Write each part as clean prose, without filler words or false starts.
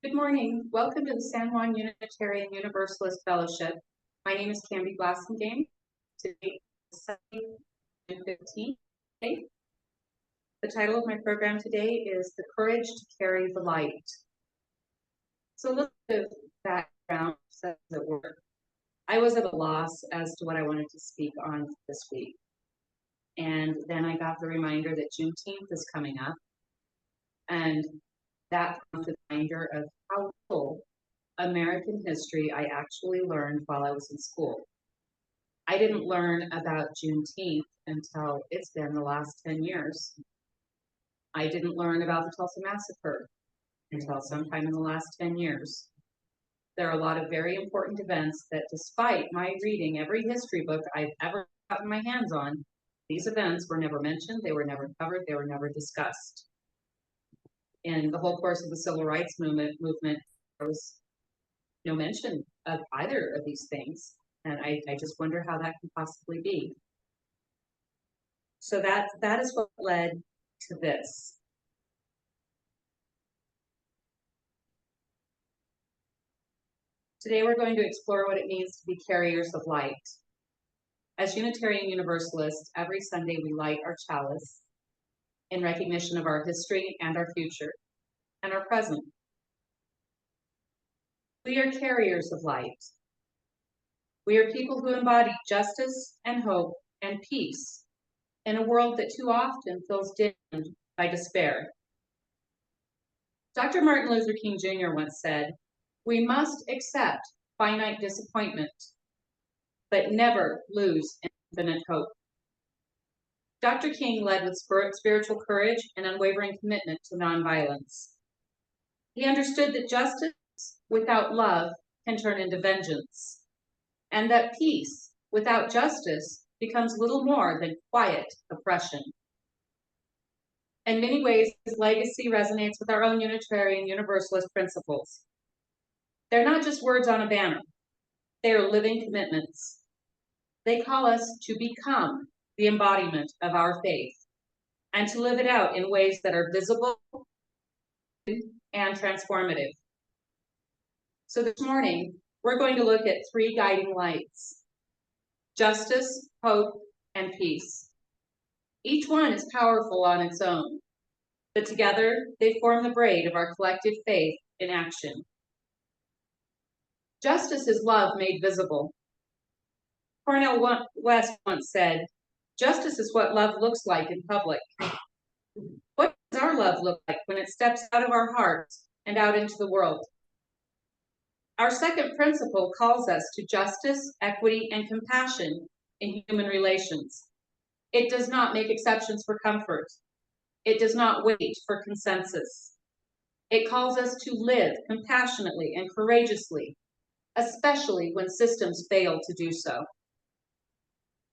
Good morning. Welcome to the San Juan Unitarian Universalist Fellowship. My name is Candy Blasingame. Today is Sunday, June 15th. The title of my program today is The Courage to Carry the Light. So a little bit of background, as it were. I was at a loss as to what I wanted to speak on this week. And then I got the reminder that Juneteenth is coming up. And that prompted a reminder of how little American history I actually learned while I was in school. I didn't learn about Juneteenth until it's been the last 10 years. I didn't learn about the Tulsa Massacre until sometime in the last 10 years. There are a lot of very important events that, despite my reading every history book I've ever gotten my hands on, these events were never mentioned, they were never covered, they were never discussed. In the whole course of the Civil Rights movement, there was no mention of either of these things. And I just wonder how that can possibly be. So that is what led to this. Today we're going to explore what it means to be carriers of light. As Unitarian Universalists, every Sunday we light our chalice in recognition of our history and our future and our present. We are carriers of light. We are people who embody justice and hope and peace in a world that too often feels dimmed by despair. Dr. Martin Luther King Jr. once said, "We must accept finite disappointment, but never lose infinite hope." Dr. King led with spiritual courage and unwavering commitment to nonviolence. He understood that justice without love can turn into vengeance, and that peace without justice becomes little more than quiet oppression. In many ways, his legacy resonates with our own Unitarian Universalist principles. They're not just words on a banner. They are living commitments. They call us to become the embodiment of our faith and to live it out in ways that are visible and transformative. So this morning, we're going to look at three guiding lights: justice, hope, and peace. Each one is powerful on its own, but together they form the braid of our collective faith in action. Justice is love made visible. Cornel West once said, "Justice is what love looks like in public." What does our love look like when it steps out of our hearts and out into the world? Our second principle calls us to justice, equity, and compassion in human relations. It does not make exceptions for comfort. It does not wait for consensus. It calls us to live compassionately and courageously, especially when systems fail to do so.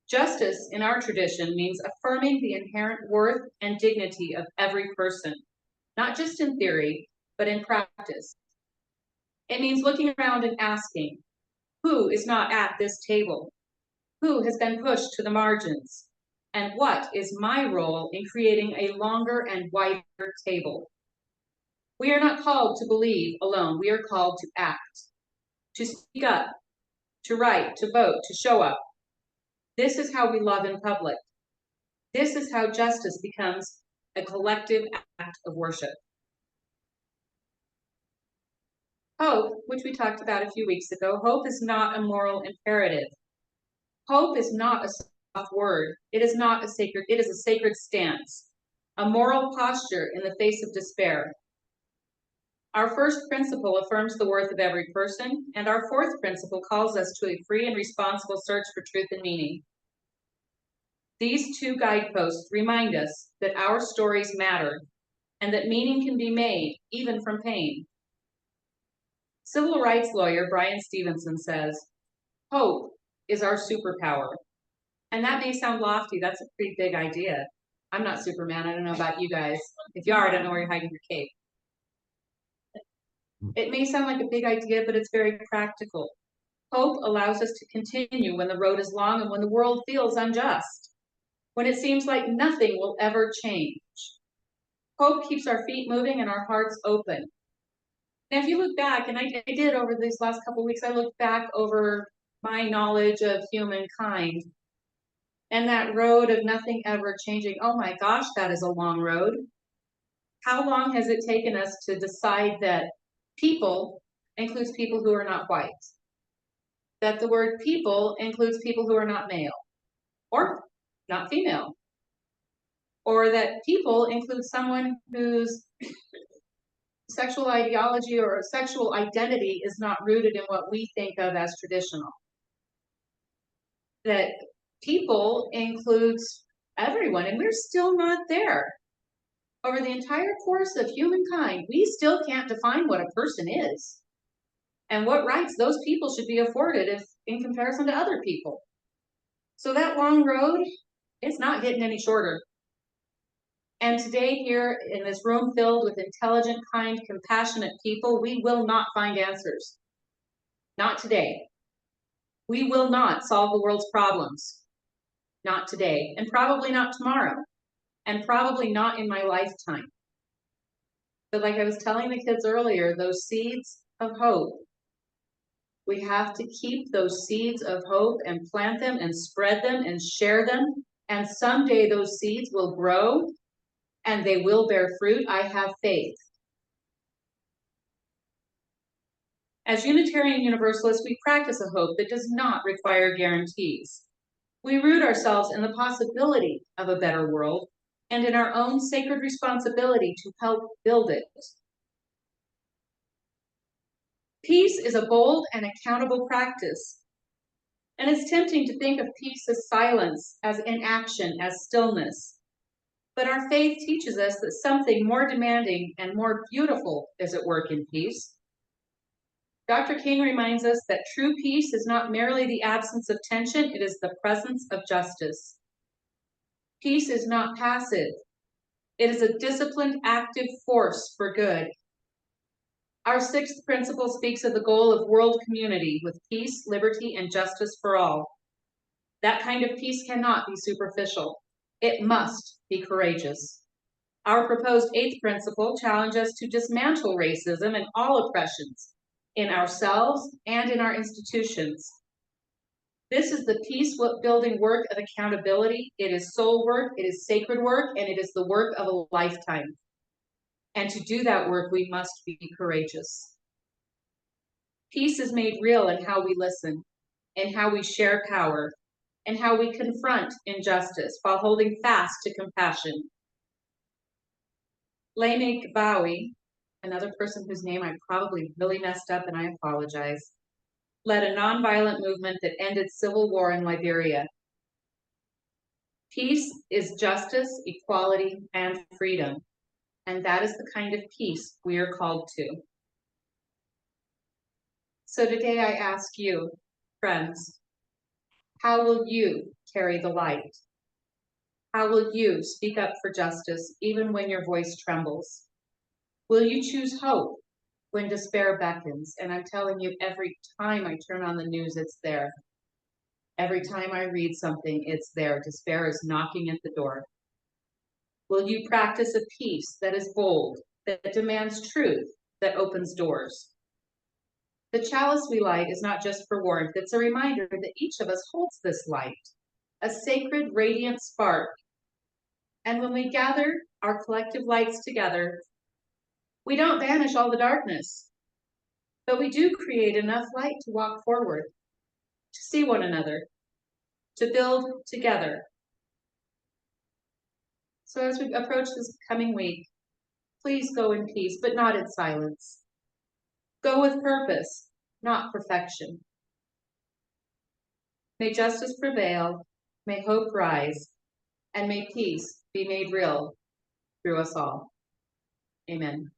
Justice in our tradition means affirming the inherent worth and dignity of every person, not just in theory, but in practice. It means looking around and asking, who is not at this table? Who has been pushed to the margins? And what is my role in creating a longer and wider table? We are not called to believe alone. We are called to act, to speak up, to write, to vote, to show up. This is how we love in public. This is how justice becomes a collective act of worship. Hope, which we talked about a few weeks ago, hope is not a moral imperative. Hope is not a soft word. It is a sacred stance, a moral posture in the face of despair. Our first principle affirms the worth of every person, and our fourth principle calls us to a free and responsible search for truth and meaning. These two guideposts remind us that our stories matter and that meaning can be made even from pain. Civil rights lawyer Brian Stevenson says, "Hope is our superpower." And that may sound lofty. That's a pretty big idea. I'm not Superman. I don't know about you guys. If you are, I don't know where you're hiding your cape. It may sound like a big idea, but it's very practical. Hope allows us to continue when the road is long and when the world feels unjust, when it seems like nothing will ever change. Hope keeps our feet moving and our hearts open. And if you look back, and I did over these last couple of weeks, I looked back over my knowledge of humankind and that road of nothing ever changing. Oh my gosh, that is a long road. How long has it taken us to decide that people includes people who are not white? That the word people includes people who are not male or not female? Or that people includes someone whose sexual ideology or sexual identity is not rooted in what we think of as traditional? That people includes everyone, and we're still not there. Over the entire course of humankind, we still can't define what a person is and what rights those people should be afforded if in comparison to other people. So that long road, it's not getting any shorter. And today here in this room filled with intelligent, kind, compassionate people, we will not find answers. Not today. We will not solve the world's problems. Not today, and probably not tomorrow, and probably not in my lifetime. But like I was telling the kids earlier, those seeds of hope, we have to keep those seeds of hope and plant them and spread them and share them. And someday those seeds will grow and they will bear fruit. I have faith. As Unitarian Universalists, we practice a hope that does not require guarantees. We root ourselves in the possibility of a better world and in our own sacred responsibility to help build it. Peace is a bold and accountable practice, and it's tempting to think of peace as silence, as inaction, as stillness. But our faith teaches us that something more demanding and more beautiful is at work in peace. Dr. King reminds us that true peace is not merely the absence of tension, it is the presence of justice. Peace is not passive. It is a disciplined, active force for good. Our sixth principle speaks of the goal of world community with peace, liberty, and justice for all. That kind of peace cannot be superficial. It must be courageous. Our proposed eighth principle challenges us to dismantle racism and all oppressions in ourselves and in our institutions. This is the peace-building work of accountability. It is soul work, it is sacred work, and it is the work of a lifetime. And to do that work, we must be courageous. Peace is made real in how we listen, in how we share power, and how we confront injustice while holding fast to compassion. Blasingame Bowie, another person whose name I probably really messed up and I apologize, led a nonviolent movement that ended civil war in Liberia. Peace is justice, equality, and freedom, and that is the kind of peace we are called to. So today I ask you, friends, how will you carry the light? How will you speak up for justice even when your voice trembles? Will you choose hope when despair beckons? And I'm telling you, every time I turn on the news, it's there. Every time I read something, it's there. Despair is knocking at the door. Will you practice a peace that is bold, that demands truth, that opens doors? The chalice we light is not just for warmth, it's a reminder that each of us holds this light, a sacred, radiant spark. And when we gather our collective lights together, we don't banish all the darkness, but we do create enough light to walk forward, to see one another, to build together. So as we approach this coming week, please go in peace, but not in silence. Go with purpose, not perfection. May justice prevail, may hope rise, and may peace be made real through us all. Amen.